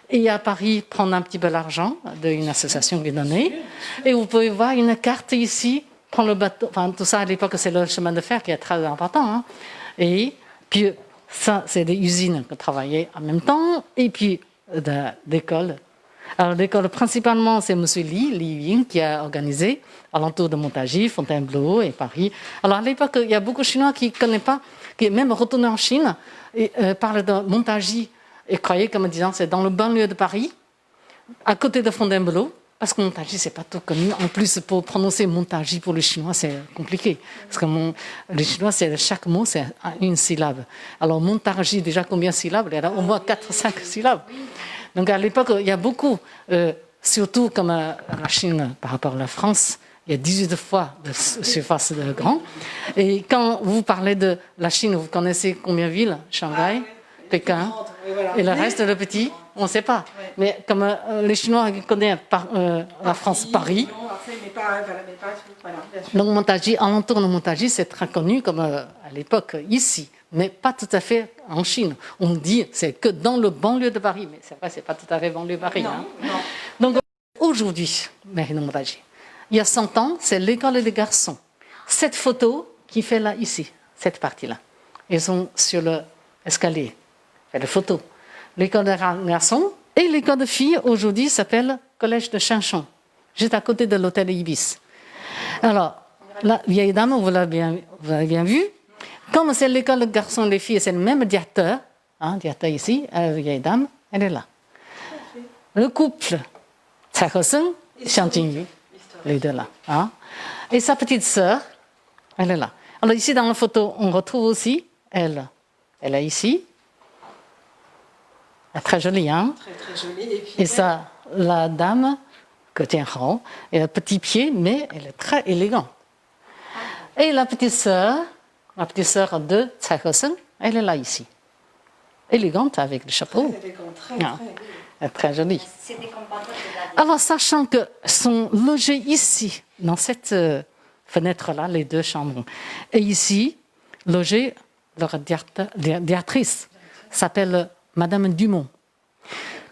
S2: et à Paris, prendre un petit peu l'argent d'une association qui est donnée. Et vous pouvez voir une carte ici, prendre le bateau, enfin tout ça à l'époque c'est le chemin de fer qui est très important. Hein. Et puis ça c'est des usines qui travaillaient en même temps, et puis d'écoles. Alors l'école principalement c'est M. Li Ying qui a organisé alentour de Montargis, Fontainebleau et Paris. Alors à l'époque il y a beaucoup de Chinois qui ne connaissent pas, qui même retournés en Chine et parlent de Montargis et croyaient comme disant c'est dans le banlieue de Paris, à côté de Fontainebleau, parce que Montargis c'est pas tout connu. En plus pour prononcer Montargis pour les Chinois c'est compliqué, parce que les Chinois chaque mot c'est une syllabe. Alors Montargis déjà combien de syllabes? Il y a au moins 4-5 syllabes. Donc à l'époque il y a beaucoup, surtout comme la Chine par rapport à la France. Il y a 18 fois de surface de grand. Et quand vous parlez de la Chine, vous connaissez combien de villes? Shanghai, Pékin, et le reste, le petit, on ne sait pas. Mais comme les Chinois connaissent la France, Paris. Donc Montargis, alentour de Montargis, c'est très connu comme à l'époque ici. mais pas tout à fait en Chine. On dit c'est que dans le banlieue de Paris, mais c'est vrai, c'est pas tout à fait banlieue de Paris. Hein. Donc aujourd'hui, Marina Montargis, il y a 100 ans, c'est l'école des garçons. Cette photo qui fait là, ici, cette partie-là, ils sont sur l'escalier, fait la photo. L'école des garçons et l'école de filles, aujourd'hui, s'appelle Collège de Chinchon, juste à côté de l'hôtel Ibis. Alors, la vieille dame, vous l'avez bien vu. Comme c'est l'école de garçons et les filles, c'est le même directeur, directeur ici, la vieille dame, elle est là. Le couple, Tsai He-seng, Xiang Jingyu, les deux là. Hein. Et sa petite sœur, elle est là. Alors ici, dans la photo, on retrouve aussi elle. Elle est ici. Elle est très jolie, hein.
S1: Très jolie.
S2: Et ça, la dame, que tient Hao, elle a un petit pied, mais elle est très élégante. Et la petite sœur de Tsai He-seng, elle est là ici. Élégante avec le chapeau.
S1: Très élégante,
S2: Elle est très jolie. Alors, sachant que sont logés ici, dans cette fenêtre-là, les deux chambres, et ici, logée, leur directrice s'appelle Madame Dumont.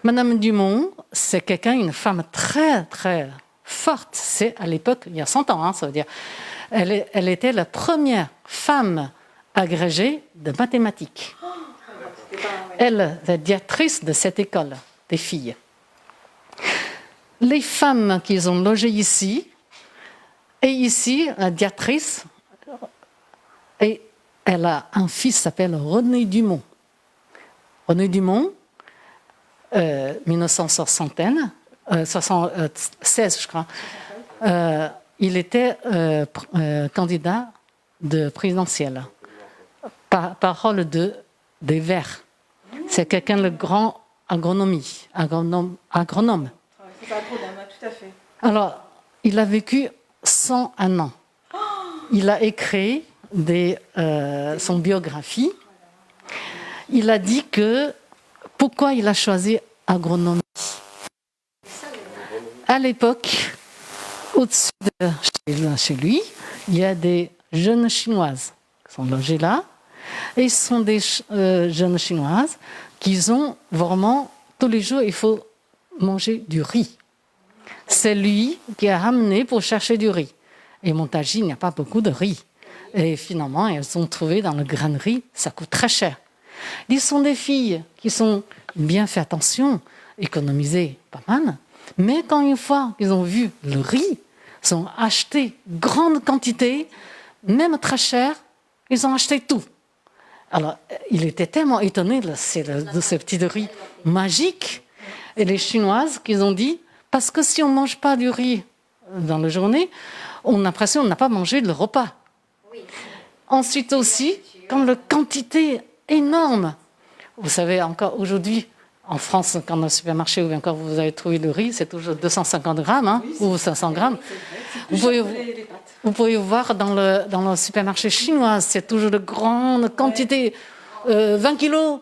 S2: Madame Dumont, c'est une femme très, très forte. C'est à l'époque, il y a 100 ans, hein, ça veut dire. Elle était la première femme agrégée de mathématiques. Elle est directrice de cette école des filles. Les femmes qui ont logé ici, et ici, la directrice, et elle a un fils qui s'appelle René Dumont. René Dumont, 1976, je crois, il était candidat de présidentiel, parole des Verts. C'est quelqu'un de grand agronome.
S1: C'est agronome, tout à fait.
S2: Alors, il a vécu 101 ans. Il a écrit son biographie. Il a dit que pourquoi il a choisi agronomie. À l'époque, au-dessus de chez lui, il y a des jeunes Chinoises qui sont logées là. Et ce sont des jeunes Chinoises qui ont vraiment, tous les jours, il faut manger du riz. C'est lui qui a ramené pour chercher du riz. Et Montargis, il n'y a pas beaucoup de riz. Et finalement, elles ont trouvé dans le grain de riz, ça coûte très cher. Ils sont des filles qui sont bien fait attention, économisées pas mal. Mais quand une fois qu'ils ont vu le riz, ils ont acheté grande quantité, même très cher, ils ont acheté tout. Alors, il était tellement étonné de ce petit riz magique. Et les Chinoises qui ont dit, parce que si on ne mange pas du riz dans la journée, on a l'impression qu'on n'a pas mangé le repas. Ensuite aussi, comme la quantité énorme. Vous savez, encore aujourd'hui, en France, quand dans le supermarché, ou encore vous avez trouvé le riz, c'est toujours 250 grammes, hein, ou 500 grammes. Vous pouvez voir dans le supermarché chinois, c'est toujours de grandes quantités, 20 kilos,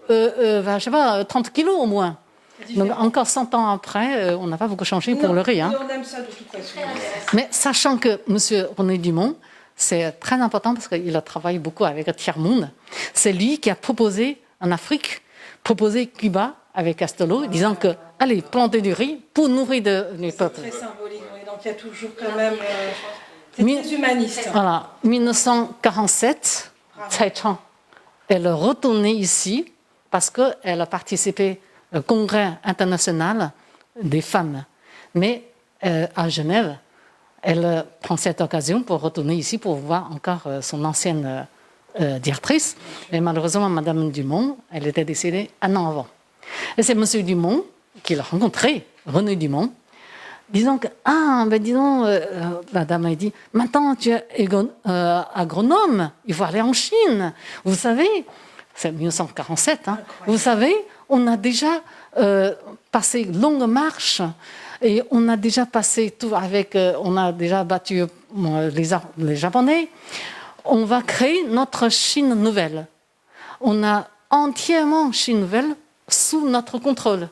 S2: je sais pas, 30 kilos au moins. Donc encore 100 ans après, on n'a pas beaucoup changé pour le riz. Hein.
S1: On aime ça de toute façon.
S2: Mais sachant que M. René Dumont, c'est très important parce qu'il a travaillé beaucoup avec le tiers-monde. C'est lui qui a proposé en Afrique, Cuba avec Castello, disant que, allez, planter du riz pour nourrir les peuples.
S1: C'est très symbolique, oui. Donc il y a toujours quand même... c'est très humaniste.
S2: Voilà, 1947, Tsai Chang, elle est retournée ici parce qu'elle a participé au congrès international des femmes. Mais à Genève, elle prend cette occasion pour retourner ici pour voir encore son ancienne directrice. Mais malheureusement, Madame Dumont, elle était décédée un an avant. Et c'est Monsieur Dumont qui l'a rencontré, René Dumont, disant que, la dame a dit, maintenant tu es agronome, il faut aller en Chine. Vous savez, c'est 1947, hein, vous savez, on a déjà passé longue marche et on a déjà passé tout avec, on a déjà battu les Japonais. On va créer notre Chine nouvelle. On a entièrement Chine nouvelle sous notre contrôle.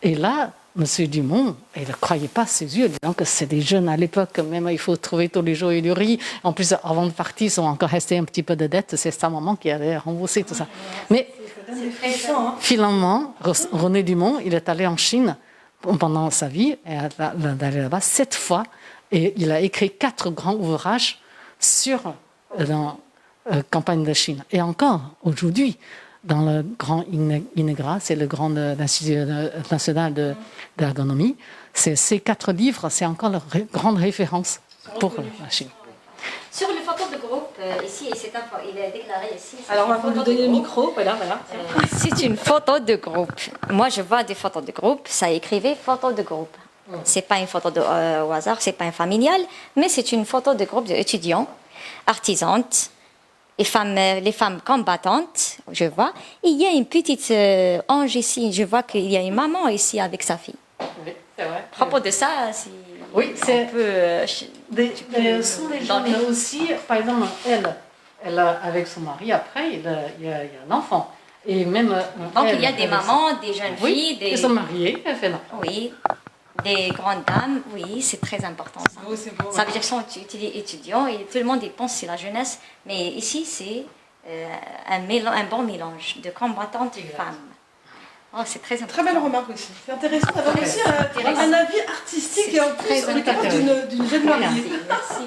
S2: Et là, Monsieur Dumont, il ne croyait pas ses yeux, disant que c'est des jeunes à l'époque, même il faut trouver tous les jours du riz. En plus, avant de partir, ils sont encore restés un petit peu de dette. C'est sa maman qui avait remboursé tout ça. Mais finalement, René Dumont, il est allé en Chine pendant sa vie, et d'aller là-bas 7 fois, et il a écrit 4 grands ouvrages sur la campagne de Chine. Et encore, aujourd'hui, dans le grand INEGRA, c'est le grand Institut national d'ergonomie, ces 4 livres, c'est encore la grande référence pour la Chine.
S3: Sur les photos de groupe, ici, il est déclaré ici.
S1: Alors, on va vous donner le micro. Voilà.
S3: C'est une photo de groupe. Moi, je vois des photos de groupe, ça écrivait photo de groupe. C'est pas une photo au hasard, c'est pas un familial, mais c'est une photo de groupe d'étudiants, artisantes, les femmes combattantes, je vois. Et il y a une petite ange ici, je vois qu'il y a une maman ici avec sa fille.
S2: Oui, c'est vrai.
S3: À propos de ça,
S2: oui, c'est
S3: un peu...
S2: sous les jeunes aussi, par exemple, elle avec son mari, après, il y a un enfant. Et même,
S3: donc il y a des mamans, des jeunes filles,
S2: ils sont mariés, elle fait
S3: oui, des grandes dames, oui, c'est très important. Ça, ça veut dire qu'ils sont étudiants et tout le monde y pense, c'est la jeunesse. Mais ici, c'est un bon mélange de combattantes et femmes. Oh, c'est très important.
S1: Très belle remarque aussi. C'est intéressant d'avoir aussi un avis artistique et en plus sur le cadre d'une jeune mariée.
S3: Merci.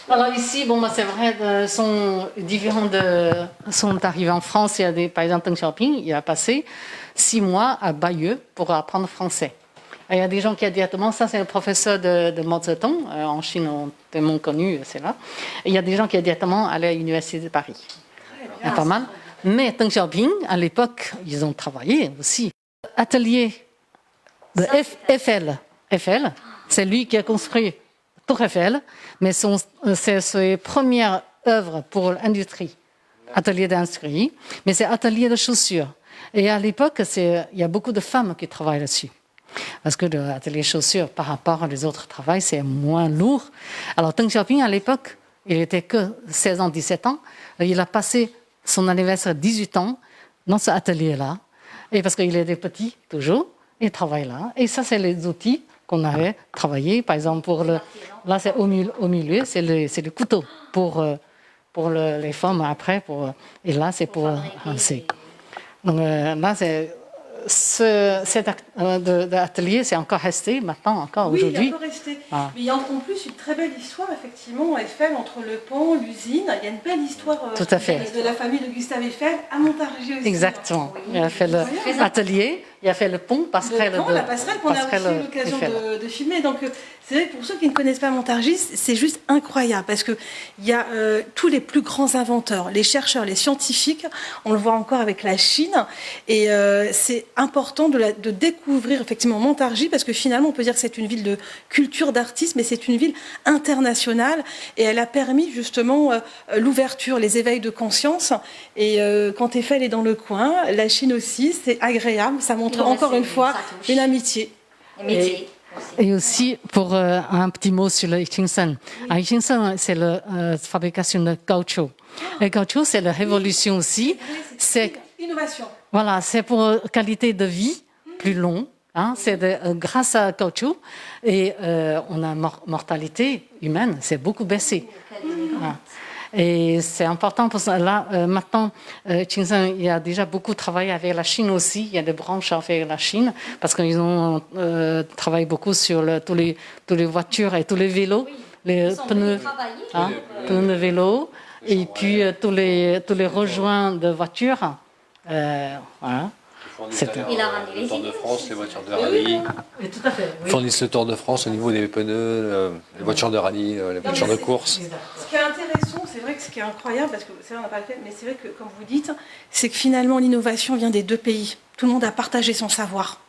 S2: Alors ici, c'est vrai, sont arrivés en France. Il y a par exemple, Deng Xiaoping, il a passé 6 mois à Bayeux pour apprendre français. Et il y a des gens qui ont directement, ça c'est le professeur de Mao Zedong, en Chine, tellement connu, c'est là. Et il y a des gens qui ont directement allé à l'Université de Paris. Il y a pas mal. Mais Deng Xiaoping, à l'époque, ils ont travaillé aussi. Atelier de Eiffel, c'est lui qui a construit Tour Eiffel, mais c'est ses premières œuvres pour l'industrie. Atelier d'industrie, mais c'est atelier de chaussures. Et à l'époque, il y a beaucoup de femmes qui travaillent là-dessus. Parce que l'atelier chaussures, par rapport aux autres travaux, c'est moins lourd. Alors, Deng Xiaoping, à l'époque, il n'était que 16 ans, 17 ans. Il a passé son anniversaire 18 ans dans cet atelier-là. Et parce qu'il était petit, toujours, il travaille là. Et ça, c'est les outils qu'on avait travaillé. Par exemple, là, c'est au milieu, c'est le couteau pour les femmes après. Et là, c'est pour lancer. Donc là, cet atelier, c'est encore resté maintenant, aujourd'hui.
S1: Oui, il est encore resté. Mais il y a en plus une très belle histoire, effectivement, Eiffel, entre le pont, l'usine. Il y a une belle histoire
S2: tout à fait.
S1: de la famille de Gustave Eiffel à Montargis aussi.
S2: Exactement. Il a fait l'atelier, il a fait le pont,
S1: la passerelle qu'on a aussi eu l'occasion de filmer. Donc, c'est vrai que pour ceux qui ne connaissent pas Montargis, c'est juste incroyable parce qu'il y a tous les plus grands inventeurs, les chercheurs, les scientifiques, on le voit encore avec la Chine. Et c'est important de découvrir effectivement Montargis parce que finalement, on peut dire que c'est une ville de culture, d'artistes, mais c'est une ville internationale et elle a permis justement l'ouverture, les éveils de conscience. Et quand Eiffel est dans le coin, la Chine aussi, c'est agréable. Ça montre encore une fois une amitié.
S2: Et aussi, pour un petit mot sur le Hutchinson. À Hutchinson, c'est la fabrication de caoutchouc. Le caoutchouc, c'est la révolution aussi. C'est
S1: innovation.
S2: Voilà, c'est pour qualité de vie plus long. C'est grâce à caoutchouc. Et on a mortalité humaine, c'est beaucoup baissé. Et c'est important pour ça. Là, maintenant, Hutchinson, il y a déjà beaucoup travaillé avec la Chine aussi. Il y a des branches avec la Chine parce qu'ils ont travaillé beaucoup sur tous les voitures et tous les vélos, les pneus de vélo, et puis tous les rejoints de voitures. Voilà.
S4: Il a ramené le Tour de France, les voitures de rallye.
S2: Oui, tout à fait. Oui.
S4: Fournissent le Tour de France au niveau des pneus, les voitures de rallye, les voitures de course.
S1: Ce qui est intéressant, c'est vrai que ce qui est incroyable, parce que c'est vrai, on n'a pas le fait, mais c'est vrai que, comme vous dites, c'est que finalement l'innovation vient des deux pays. Tout le monde a partagé son savoir.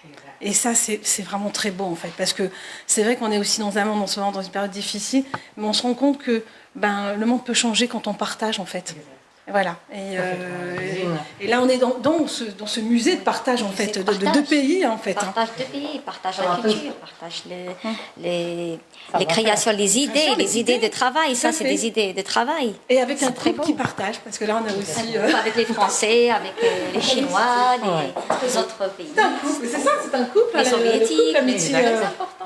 S1: Et ça, c'est vraiment très beau, en fait, parce que c'est vrai qu'on est aussi dans un monde, en ce moment, dans une période difficile, mais on se rend compte que le monde peut changer quand on partage, en fait. Voilà. Et là, on est dans ce musée de partage, en fait, de deux pays, en fait.
S3: Partage de pays, partage la culture, partage les créations, les idées de travail. Ça, c'est des idées de travail.
S1: Et avec un couple qui partage, parce que là, on a aussi...
S3: Avec les Français, avec les Chinois, les autres pays.
S1: C'est un couple, c'est ça, c'est un couple.
S3: Les Soviétiques,
S1: l'amitié.
S3: c'est important.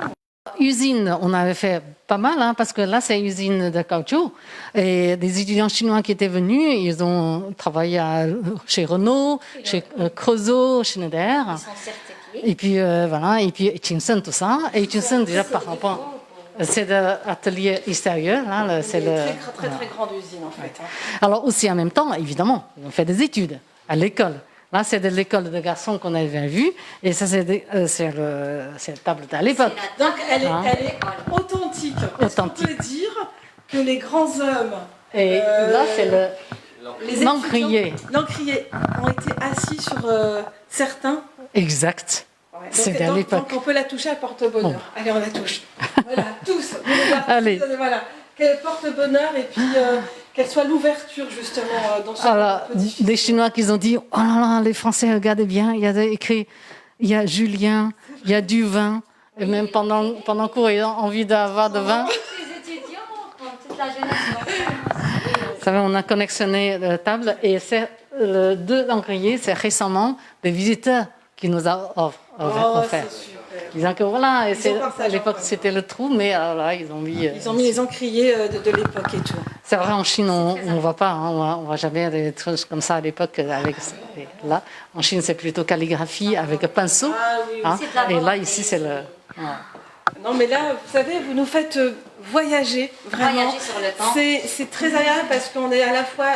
S2: Usine, on avait fait pas mal, hein, parce que là, c'est une usine de caoutchouc. Et des étudiants chinois qui étaient venus, ils ont travaillé chez Renault, chez Creusot, Schneider.
S3: Ils sont certifiés.
S2: Et puis, voilà, et puis Hutchinson, tout ça. Et Hutchinson, déjà, par rapport... C'est l'atelier extérieur. Là, c'est
S1: très grande usine, en fait.
S2: Alors, aussi, en même temps, évidemment, ils ont fait des études à l'école. Là, c'est de l'école de garçons qu'on avait vu, et ça, c'est la table à l'époque.
S1: Donc, elle est authentique.
S2: Authentique.
S1: On peut dire que les grands hommes...
S2: Et là, c'est l'encrier.
S1: L'encrier ont été assis sur certains.
S2: Exact.
S1: Ouais.
S2: C'est à l'époque.
S1: Donc, on peut la toucher, elle porte bonheur.
S2: Bon.
S1: Allez, on la touche. Voilà, tous.
S2: Allez.
S1: Voilà. Qu'elle porte bonheur et puis qu'elle soit l'ouverture, justement, dans ce
S2: Alors, des Chinois qui ont dit, oh là là, les Français, regardez bien, il y a écrit, il y a Julien, il y a du vin, et même pendant cours, ils ont envie d'avoir de vin.
S3: Les étudiants, toute la jeunesse.
S2: Vous savez, on a connexionné la table, et c'est le 2 d'encrier, c'est récemment des visiteurs qui nous ont offert. Disant que voilà, à l'époque c'était le trou, mais alors là ils ont mis.
S1: Ils ont mis les encriers de l'époque et tout.
S2: C'est vrai, en Chine on ne voit pas, hein, on voit jamais des trucs comme ça à l'époque. Là, en Chine c'est plutôt calligraphie avec un pinceau.
S1: Ah, oui,
S2: hein, et là ici c'est le.
S1: Non mais là, vous savez, vous nous faites voyager vraiment.
S3: Voyager sur le temps.
S1: C'est très agréable parce qu'on est à la fois,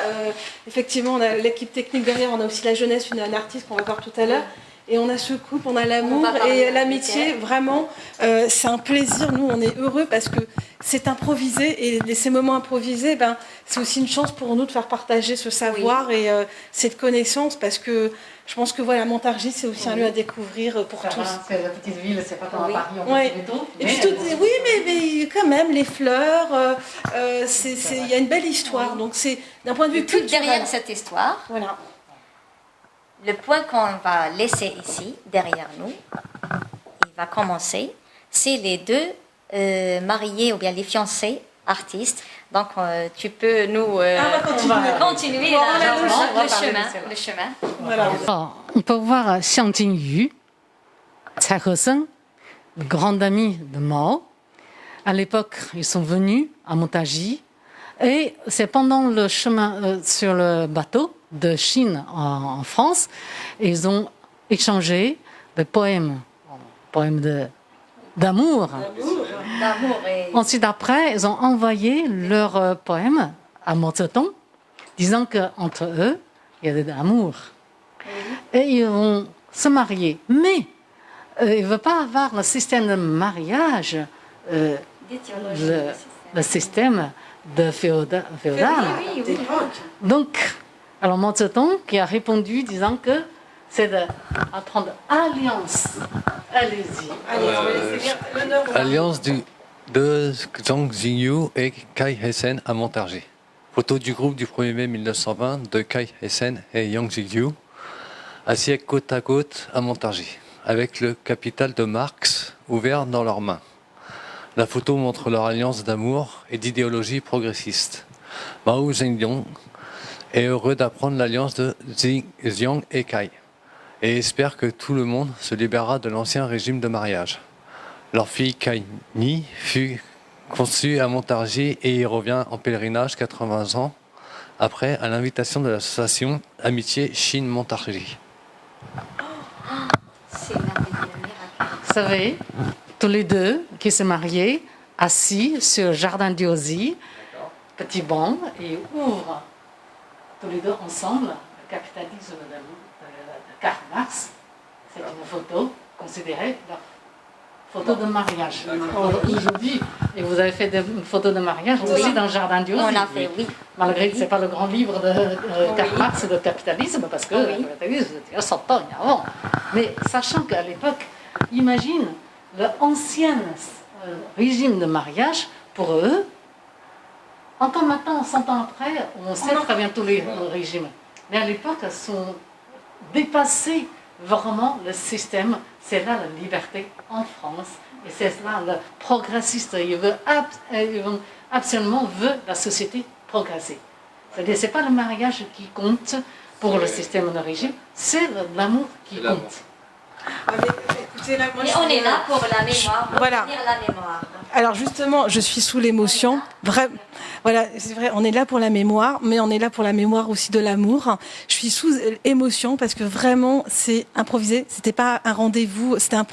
S1: effectivement, on a l'équipe technique derrière, on a aussi la jeunesse, un artiste qu'on va voir tout à l'heure. Et on a ce couple, on a l'amour et l'amitié. Vraiment, c'est un plaisir. Nous, on est heureux parce que c'est improvisé. Et ces moments improvisés, c'est aussi une chance pour nous de faire partager ce savoir et cette connaissance. Parce que je pense que voilà, Montargis, c'est aussi un lieu à découvrir pour tous.
S2: C'est la petite ville, c'est pas comme à Paris, on
S1: ouais.
S2: peut tout.
S1: Et puis oui, mais quand même, les fleurs, il y a une belle histoire. Donc c'est d'un point de vue
S3: Tout
S1: culturel.
S3: derrière cette histoire.
S1: Voilà.
S3: Le point qu'on va laisser ici, derrière nous, il va commencer, c'est les deux mariés ou bien les fiancés artistes. Donc, tu peux nous continuer le chemin.
S1: Voilà.
S2: Alors, on peut voir Xiang Jingyu, Cai Heseng, grande amie de Mao. À l'époque, ils sont venus à Montargis. Et c'est pendant le chemin sur le bateau de Chine en France, ils ont échangé des poèmes d'amour. Ensuite, après, ils ont envoyé leurs poèmes à Mao Zedong, disant qu'entre eux, il y a de l'amour. Et ils vont se marier. Mais ils ne veulent pas avoir le système de mariage, le système de féodal.
S3: Oui.
S2: Donc, alors Mao Zedong qui a répondu disant que c'est d'apprendre alliance. Allez-y.
S4: Alliance de Zhang Jingyu et Cai Heseng à Montargis. Photo du groupe du 1er mai 1920 de Cai Heseng et Yang Jingyu, assis côte à côte à Montargis, avec le capital de Marx ouvert dans leurs mains. La photo montre leur alliance d'amour et d'idéologie progressiste. Mao Zedong est heureux d'apprendre l'alliance de Xiang et Cai et espère que tout le monde se libérera de l'ancien régime de mariage. Leur fille Cai Ni fut conçue à Montargis et y revient en pèlerinage 80 ans après à l'invitation de l'association Amitié Chine-Montargis.
S3: C'est merveilleux, miracle.
S2: Vous savez, tous les deux qui se mariaient, assis sur le jardin d'Iosi, petit banc, et ouvrent tous les deux ensemble le capitalisme de Karl Marx. C'est une photo considérée leur photo de mariage. Aujourd'hui, et vous avez fait des photos de mariage aussi dans le jardin d'Iosi.
S3: On a fait, oui.
S2: Malgré que ce n'est pas le grand livre de Karl Marx de capitalisme, parce que le capitalisme, c'était 100 ans avant. Mais sachant qu'à l'époque, imagine, l'ancien régime de mariage, pour eux, Encore maintenant, 100 ans après, on sait très bien tous les régimes. Mais à l'époque, ils sont dépassés vraiment le système. C'est là la liberté en France. Et c'est là le progressiste. Il veut absolument la société progresser. C'est-à-dire, ce n'est pas le mariage qui compte pour le système de régime, c'est l'amour qui compte.
S1: Écoutez, là, moi,
S3: Et on est là pour la mémoire, pour
S1: Voilà.
S3: retenir la mémoire.
S1: Alors justement, je suis sous l'émotion. Voilà, c'est vrai, on est là pour la mémoire, mais on est là pour la mémoire aussi de l'amour. Je suis sous émotion parce que vraiment, c'est improvisé. C'était pas un rendez-vous, c'était un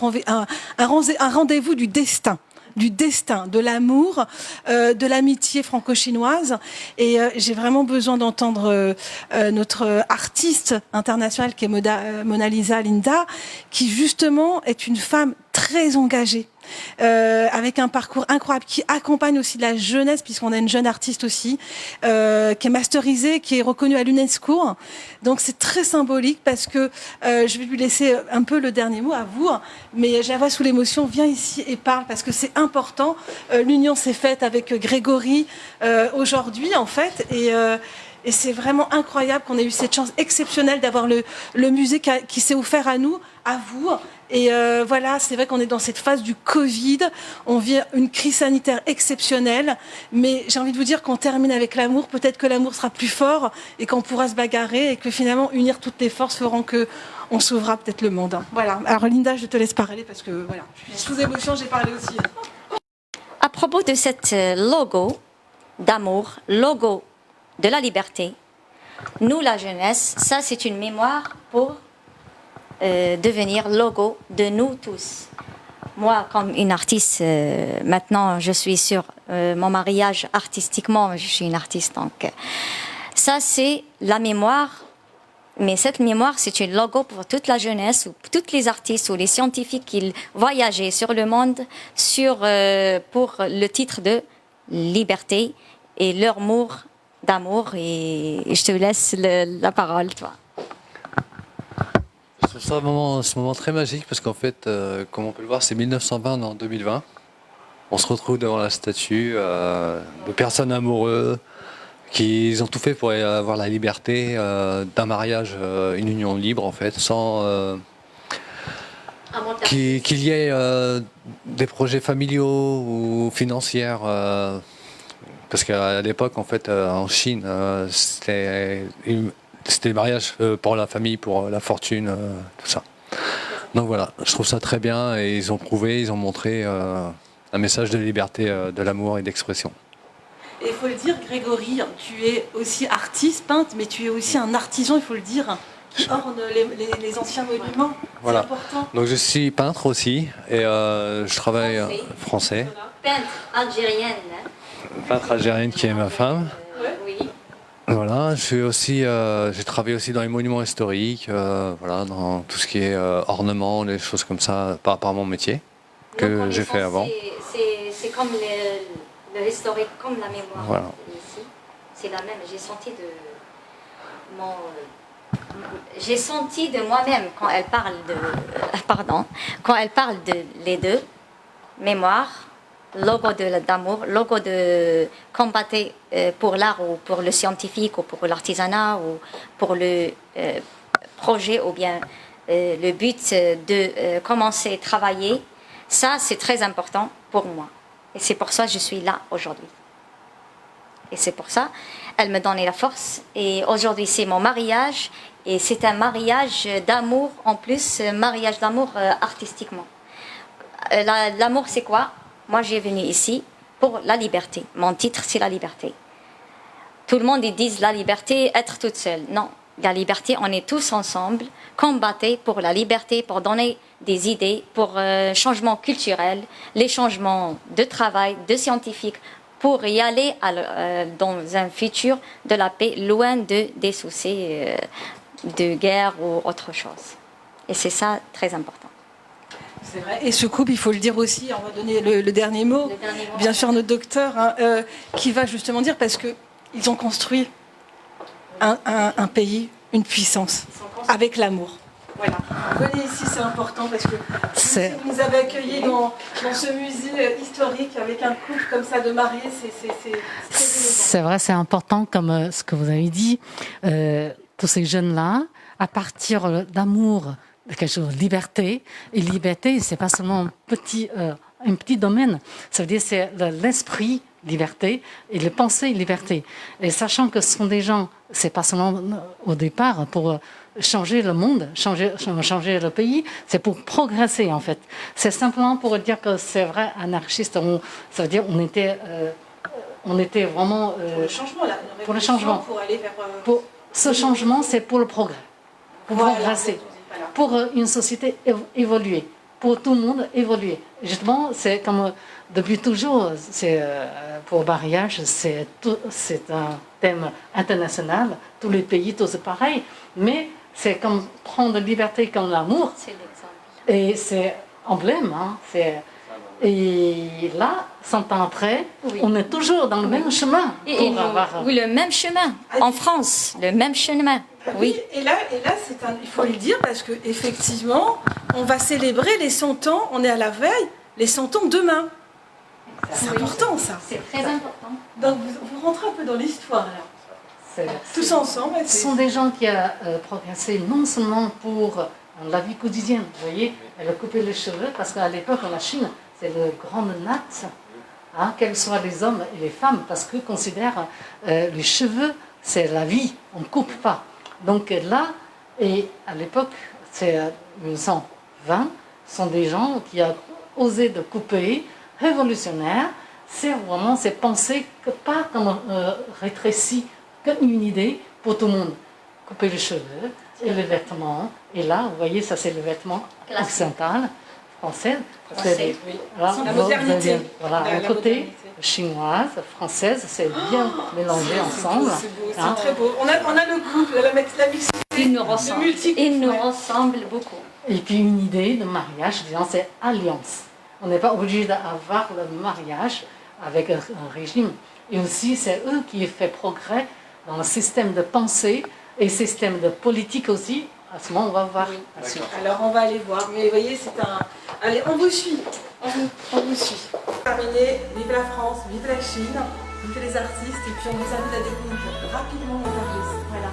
S1: rendez-vous du destin. De l'amour, de l'amitié franco-chinoise. Et j'ai vraiment besoin d'entendre notre artiste internationale qui est Mona Lisa Linda, qui justement est une femme très engagée. Avec un parcours incroyable, qui accompagne aussi de la jeunesse, puisqu'on a une jeune artiste aussi, qui est masterisée, qui est reconnue à l'UNESCO. Donc c'est très symbolique parce que je vais lui laisser un peu le dernier mot à vous, mais je la vois sous l'émotion, viens ici et parle, parce que c'est important. L'union s'est faite avec Grégory aujourd'hui, en fait, et c'est vraiment incroyable qu'on ait eu cette chance exceptionnelle d'avoir le musée qui s'est offert à nous, à vous. Et voilà, c'est vrai qu'on est dans cette phase du Covid, on vit une crise sanitaire exceptionnelle, mais j'ai envie de vous dire qu'on termine avec l'amour, peut-être que l'amour sera plus fort et qu'on pourra se bagarrer et que finalement unir toutes les forces feront qu'on sauvera peut-être le monde. Voilà, alors Linda, je te laisse parler parce que voilà, je suis sous émotion, j'ai parlé aussi.
S3: À propos de cette logo d'amour, logo de la liberté, nous la jeunesse, ça c'est une mémoire pour devenir logo de nous tous. Moi, comme une artiste, maintenant je suis sur mon mariage artistiquement, je suis une artiste, donc ça c'est la mémoire. Mais cette mémoire, c'est un logo pour toute la jeunesse, ou tous les artistes ou les scientifiques qui voyageaient sur le monde pour le titre de liberté et leur amour d'amour. Et je te laisse la parole, toi.
S4: Je trouve ça ce moment très magique parce qu'en fait, comme on peut le voir, c'est 1920 en 2020. On se retrouve devant la statue de personnes amoureuses qui ont tout fait pour avoir la liberté d'un mariage, une union libre en fait, sans qu'il y ait des projets familiaux ou financiers. Parce qu'à l'époque, en fait, en Chine, c'était le mariage pour la famille, pour la fortune, tout ça. Donc voilà, je trouve ça très bien et ils ont prouvé, ils ont montré un message de liberté, de l'amour et d'expression.
S1: Et il faut le dire, Grégory, tu es aussi artiste, peintre, mais tu es aussi un artisan, il faut le dire, qui orne les anciens monuments.
S4: Voilà.
S1: C'est important.
S4: Donc je suis peintre aussi et je travaille français.
S3: Peintre algérienne.
S4: Peintre algérienne qui est ma femme.
S3: Oui.
S4: Voilà, j'ai travaillé aussi dans les monuments historiques, voilà, dans tout ce qui est ornement, des choses comme ça, par rapport à mon métier que j'ai fait avant.
S3: C'est comme le historique, comme la mémoire.
S4: Voilà.
S3: Ici, c'est la même. J'ai senti de moi-même quand elle parle quand elle parle de les deux, mémoire, logo d'amour, logo de combattre pour l'art ou pour le scientifique ou pour l'artisanat ou pour le projet ou bien le but de commencer à travailler. Ça, c'est très important pour moi. Et c'est pour ça que je suis là aujourd'hui. Et c'est pour ça elle me donnait la force. Et aujourd'hui, c'est mon mariage. Et c'est un mariage d'amour, en plus, mariage d'amour artistiquement. L'amour, c'est quoi? Moi, j'ai venu ici pour la liberté. Mon titre, c'est la liberté. Tout le monde, ils disent la liberté, être toute seule. Non, la liberté, on est tous ensemble, combattre pour la liberté, pour donner des idées, pour changement culturel, les changements de travail, de scientifiques, pour y aller dans un futur de la paix, loin des soucis de guerre ou autre chose. Et c'est ça très important.
S1: C'est vrai. Et ce couple, il faut le dire aussi, on va donner le dernier mot. Bien sûr, notre docteur, qui va justement dire, parce qu'ils ont construit un pays, une puissance, avec l'amour. Voilà. Venez ici, c'est important parce que vous nous avez accueillis dans ce musée historique avec un couple comme ça de mariés, c'est très élégant.
S2: C'est vrai, c'est important comme ce que vous avez dit. Tous ces jeunes-là, à partir d'amour, de quelque chose de liberté, et liberté, c'est pas seulement un petit domaine, ça veut dire c'est l'esprit liberté et les pensées liberté. Et sachant que ce sont des gens, c'est pas seulement au départ pour changer le monde, changer le pays, c'est pour progresser en fait. C'est simplement pour dire que c'est vrai anarchiste, ça veut dire on était vraiment
S1: Pour le changement, là,
S2: pour le changement.
S1: Pour aller vers
S2: Ce changement, c'est pour le progrès, pour progresser, pour une société évoluer, pour tout le monde évoluer. Justement, c'est comme depuis toujours, pour le mariage, c'est un thème international, tous les pays, tous c'est pareil, mais c'est comme prendre liberté comme l'amour.
S3: C'est l'exemple.
S2: Et c'est emblème. Hein, et là, 100 ans après, on est toujours dans le même chemin.
S3: Oui, le même chemin. En France, le même chemin. Oui.
S1: Et là il faut le dire parce que effectivement, on va célébrer les 100 ans, on est à la veille, les 100 ans demain. C'est important ça.
S3: C'est très important.
S1: Donc vous rentrez un peu dans l'histoire là. Tous ensemble.
S2: Ce sont des gens qui ont progressé non seulement pour la vie quotidienne. Vous voyez, elle a coupé les cheveux parce qu'à l'époque, en Chine, c'est le grand natte, hein, quels soient les hommes et les femmes, parce qu'ils considèrent les cheveux, c'est la vie, on ne coupe pas. Donc là, et à l'époque, c'est 1920, sont des gens qui ont osé de couper, révolutionnaire, c'est vraiment ces pensées que pas comme rétréci, qu'une idée pour tout le monde. Couper les cheveux et les vêtements. Et là, vous voyez, ça c'est le vêtement occidental, français.
S3: Français,
S1: oui.
S2: Voilà,
S1: La modernité.
S2: Voilà,
S1: La
S2: à côté,
S1: modernité.
S2: Chinoise, française, c'est bien mélangé ensemble.
S1: C'est beau,
S2: Hein.
S1: c'est très beau. On a le couple, la mixité.
S3: Ils nous ressemblent. Ils nous ressemblent beaucoup.
S2: Et puis une idée de mariage, disons, c'est alliance. On n'est pas obligé d'avoir le mariage avec un régime. Et aussi, c'est eux qui ont fait progrès dans le système de pensée et système de politique aussi. À ce moment, on va voir.
S1: Oui. Alors, on va aller voir. Mais vous voyez, c'est un... Allez, on vous suit. On vous suit. Terminé. Vive la France, vive la Chine, vive les artistes. Et puis, on vous invite à découvrir rapidement Montargis. Voilà.